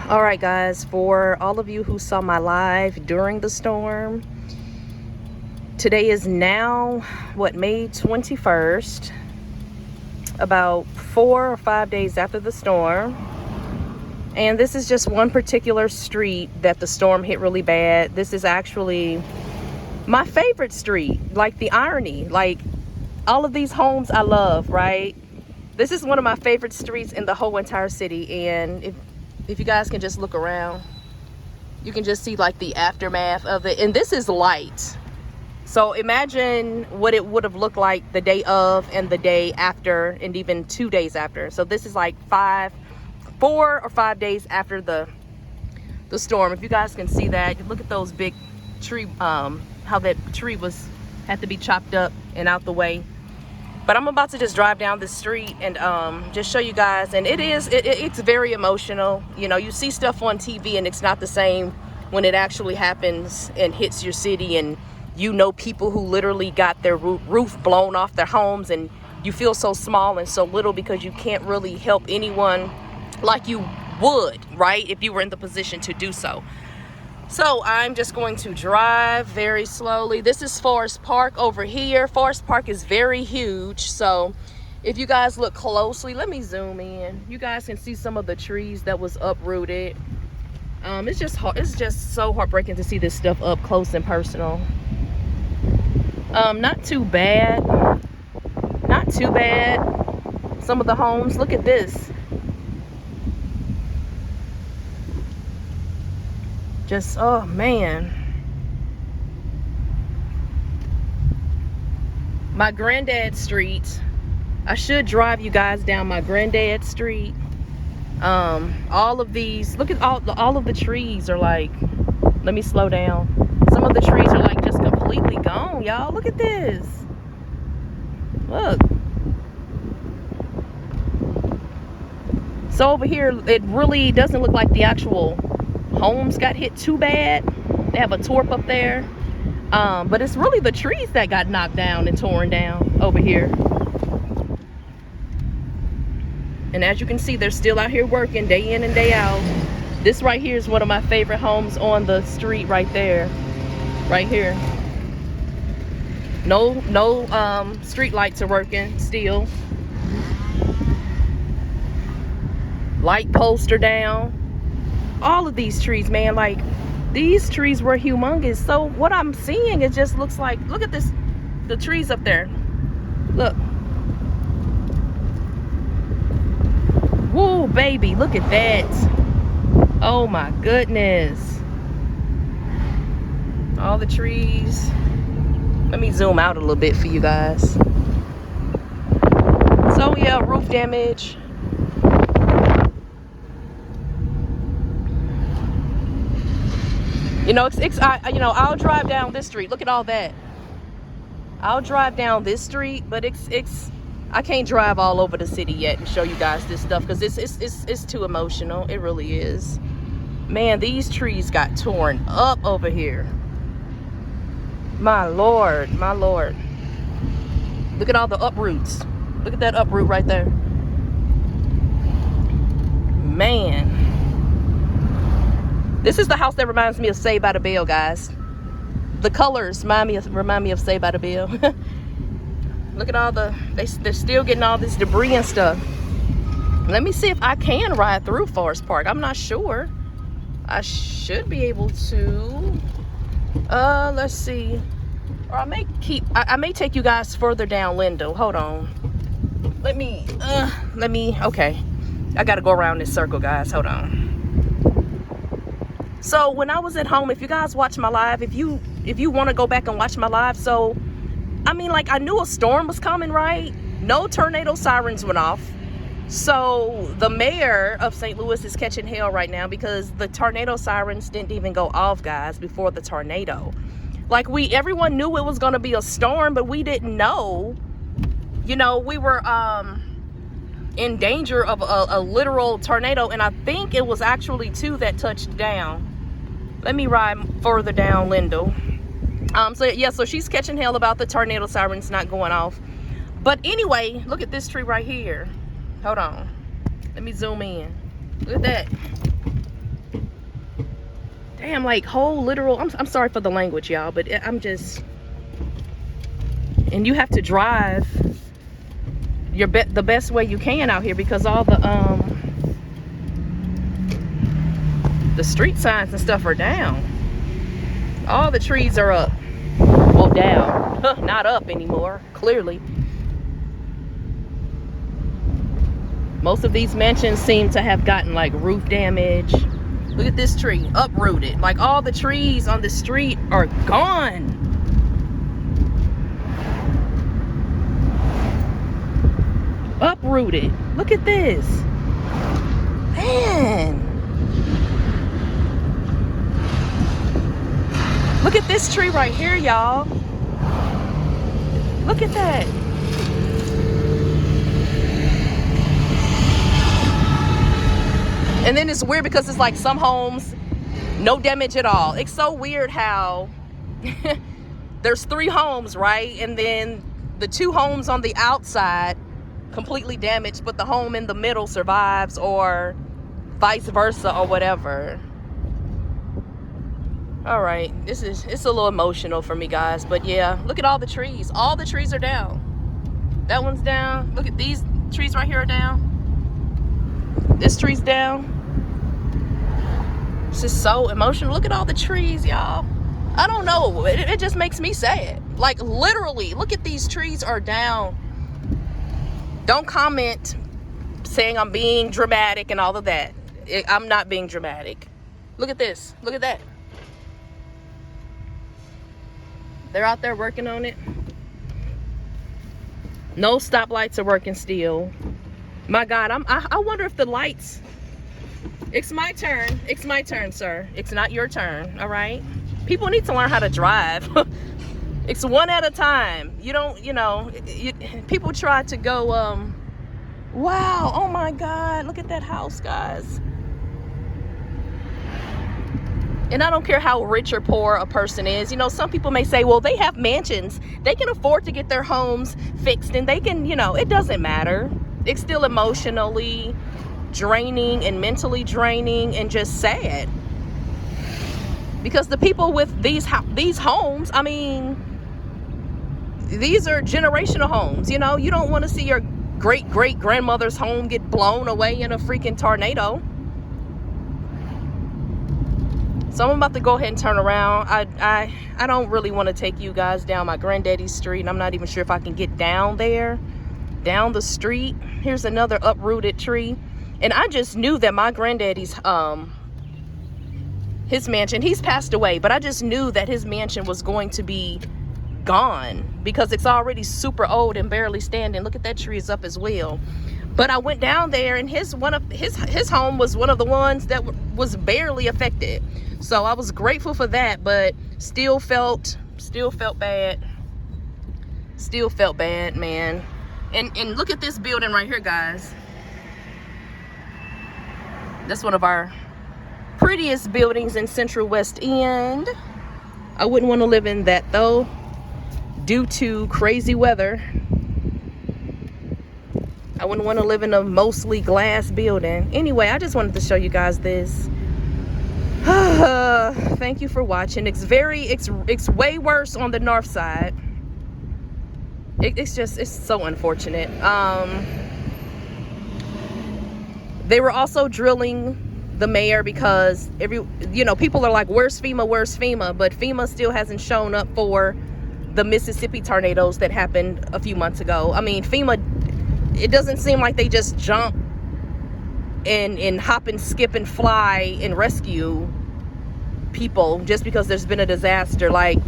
All right, guys, for all of you who saw my live during the storm, today is now May 21st, about 4 or 5 days after the storm. And this is just one particular street that the storm hit really bad. This is actually my favorite street. Like, the irony, like, all of these homes I love, right? This is one of my favorite streets in the whole entire city. And if you guys can just look around, you can just see like the aftermath of it. And this is light. So imagine what it would have looked like the day of and the day after, and even 2 days after. So this is like 4 or 5 days after the storm. If you guys can see that, look at those big tree, how that tree had to be chopped up and out the way. But I'm about to just drive down the street and just show you guys. And it's very emotional. You know, you see stuff on TV and it's not the same when it actually happens and hits your city. And you know people who literally got their roof blown off their homes, and you feel so small and so little because you can't really help anyone like you would, right, if you were in the position to do so. So I'm just going to drive very slowly. This is Forest Park over here. Forest Park is very huge. So if you guys look closely, let me zoom in. You guys can see some of the trees that was uprooted. It's just so heartbreaking to see this stuff up close and personal. Not too bad. Not too bad. Some of the homes, look at this. Just, oh man. My granddad's street. I should drive you guys down my granddad's street. All of these, look at all of the trees are like, let me slow down. Some of the trees are like just completely gone, y'all. Look at this. Look. So over here, it really doesn't look like the actual homes got hit too bad. They have a torp up there, but it's really the trees that got knocked down and torn down over here. And as you can see, they're still out here working day in and day out. This right here is one of my favorite homes on the street right there, right here. No street lights are working still. Light posts are down. All of these trees, man, like, these trees were humongous. So what I'm seeing, it just looks like, look at this, the trees up there. Look. Whoa, baby, look at that. Oh my goodness. All the trees. Let me zoom out a little bit for you guys. So yeah, roof damage. You know, I'll drive down this street. Look at all that. I'll drive down this street, but I can't drive all over the city yet and show you guys this stuff because it's too emotional. It really is. Man, these trees got torn up over here. My Lord, my Lord. Look at all the uproots. Look at that uproot right there. Man. This is the house that reminds me of Saved by the Bell, guys. The colors remind me of Saved by the Bell. Look at all they're still getting all this debris and stuff. Let me see if I can ride through Forest Park. I'm not sure. I should be able to. Let's see. Or I may take you guys further down Lindo. Hold on. Let me, okay. I gotta go around this circle, guys. Hold on. So when I was at home, if you guys watch my live, if you want to go back and watch my live, so I mean, like, I knew a storm was coming, right? No tornado sirens went off. So the mayor of St. Louis is catching hell right now because the tornado sirens didn't even go off, guys, before the tornado. Like, everyone knew it was going to be a storm, but we didn't know. You know, we were in danger of a literal tornado, and I think it was actually 2 that touched down. Let me ride further down Lindo. So she's catching hell about the tornado sirens not going off. But anyway, look at this tree right here. Hold on. Let me zoom in. Look at that. Damn, like whole literal, I'm sorry for the language, y'all, but I'm just, and you have to drive the best way you can out here because all the street signs and stuff are down. All the trees are up. Well, down. Not up anymore, clearly. Most of these mansions seem to have gotten like roof damage. Look at this tree, uprooted. Like all the trees on the street are gone. Uprooted. Look at this. Man. Look at this tree right here, y'all. Look at that. And then it's weird because it's like some homes, no damage at all. It's so weird how there's 3 homes, right? And then the 2 homes on the outside completely damaged, but the home in the middle survives, or vice versa, or whatever. All right, it's a little emotional for me, guys, but yeah, look at all the trees. All the trees are down. That one's down. Look at these trees right here are down. This tree's down. This is so emotional. Look at all the trees, y'all. I don't know, it just makes me sad. Like literally, look at these trees are down. Don't comment saying I'm being dramatic and all of that. I'm not being dramatic. Look at this. Look at that. They're out there working on it. No stoplights are working still. My God, I wonder if the lights. It's my turn. It's my turn, sir. It's not your turn. All right. People need to learn how to drive. It's one at a time. You don't. You know. People try to go. Wow. Oh my God. Look at that house, guys. And I don't care how rich or poor a person is. You know, some people may say, well, they have mansions. They can afford to get their homes fixed and they can, you know, it doesn't matter. It's still emotionally draining and mentally draining and just sad. Because the people with these homes, I mean, these are generational homes. You know, you don't want to see your great-great-grandmother's home get blown away in a freaking tornado. So I'm about to go ahead and turn around. I don't really want to take you guys down my granddaddy's street. And I'm not even sure if I can get down there, down the street. Here's another uprooted tree. And I just knew that my granddaddy's, his mansion, he's passed away, but I just knew that his mansion was going to be gone because it's already super old and barely standing. Look at that tree is up as well. But I went down there and his home was one of the ones that was barely affected. So I was grateful for that, but still felt bad. Still felt bad, man. And look at this building right here, guys. That's one of our prettiest buildings in Central West End. I wouldn't want to live in that though, due to crazy weather. I wouldn't want to live in a mostly glass building. Anyway, I just wanted to show you guys this. Thank you for watching. It's way worse on the north side. It's so unfortunate. They were also drilling the mayor because people are like, where's FEMA? Where's FEMA? But FEMA still hasn't shown up for the Mississippi tornadoes that happened a few months ago. I mean, FEMA, it doesn't seem like they just jump and hop and skip and fly and rescue people just because there's been a disaster. Like,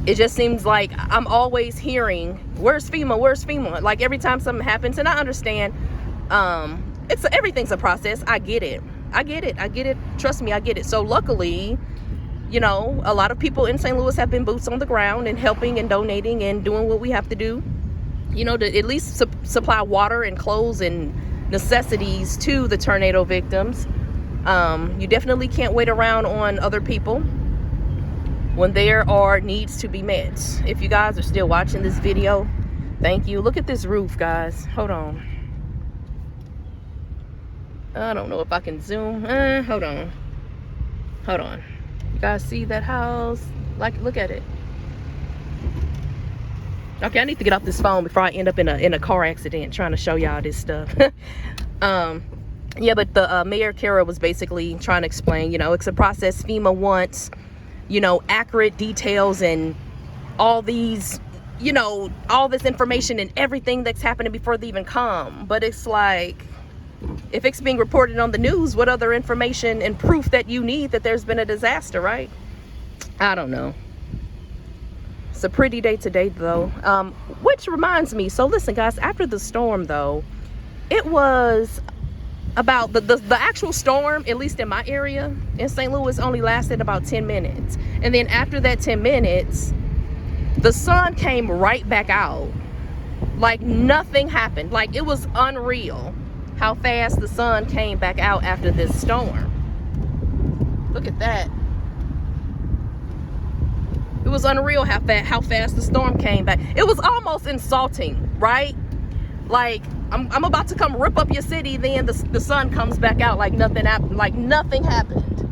it just seems like I'm always hearing, where's FEMA? Where's FEMA? Like every time something happens. And I understand, everything's a process. I get it. Trust me, I get it. So luckily, a lot of people in St. Louis have been boots on the ground and helping and donating and doing what we have to do, to at least supply water and clothes and necessities to the tornado victims. You definitely can't wait around on other people when there are needs to be met. If you guys are still watching this video, thank you. Look at this roof, guys. Hold on. I don't know if I can zoom. Hold on. Hold on. You guys see that house? Like, look at it. Okay, I need to get off this phone before I end up in a car accident trying to show y'all this stuff. Yeah, but the Mayor Kara was basically trying to explain, you know, it's a process. FEMA wants, you know, accurate details and all these, you know, all this information and everything that's happening before they even come. But it's like, if it's being reported on the news, what other information and proof that you need that there's been a disaster, right? I don't know. It's a pretty day today, though. Which reminds me, so listen, guys, after the storm, though, it was about the actual storm, at least in my area in St. Louis, only lasted about 10 minutes. And then after that 10 minutes, the sun came right back out. Like nothing happened. Like it was unreal how fast the sun came back out after this storm. Look at that. It was unreal how fast the storm came back. It was almost insulting, right? Like I'm about to come rip up your city, then the sun comes back out like nothing happened. Like nothing happened.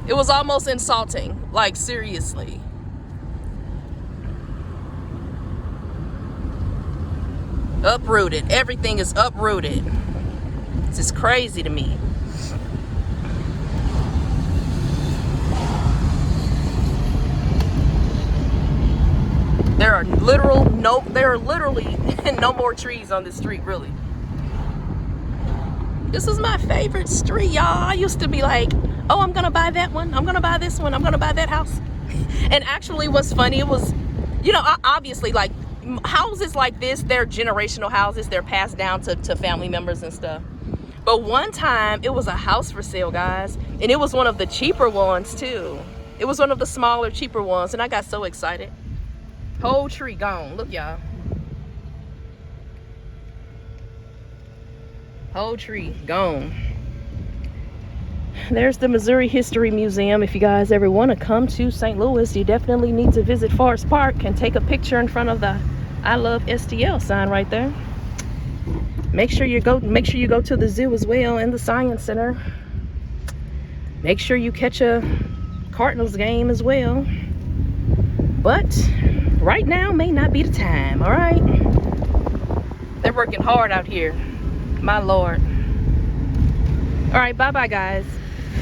It was almost insulting. Like seriously. Uprooted. Everything is uprooted. It's just crazy to me. There are literally no more trees on this street, really. This is my favorite street, y'all. I used to be like, oh, I'm gonna buy that one, I'm gonna buy this one, I'm gonna buy that house. And actually what's funny, it was, you know, obviously like houses like this, they're generational houses, they're passed down to family members and stuff. But one time it was a house for sale, guys, and it was one of the cheaper ones too. It was one of the smaller, cheaper ones, and I got so excited. Whole tree gone. Look, y'all. Whole tree gone. There's the Missouri History Museum. If you guys ever want to come to St. Louis, you definitely need to visit Forest Park and take a picture in front of the I Love STL sign right there. Make sure you go to the zoo as well and the Science Center. Make sure you catch a Cardinals game as well. But right now may not be the time, all right? They're working hard out here, my Lord. All right, bye-bye, guys.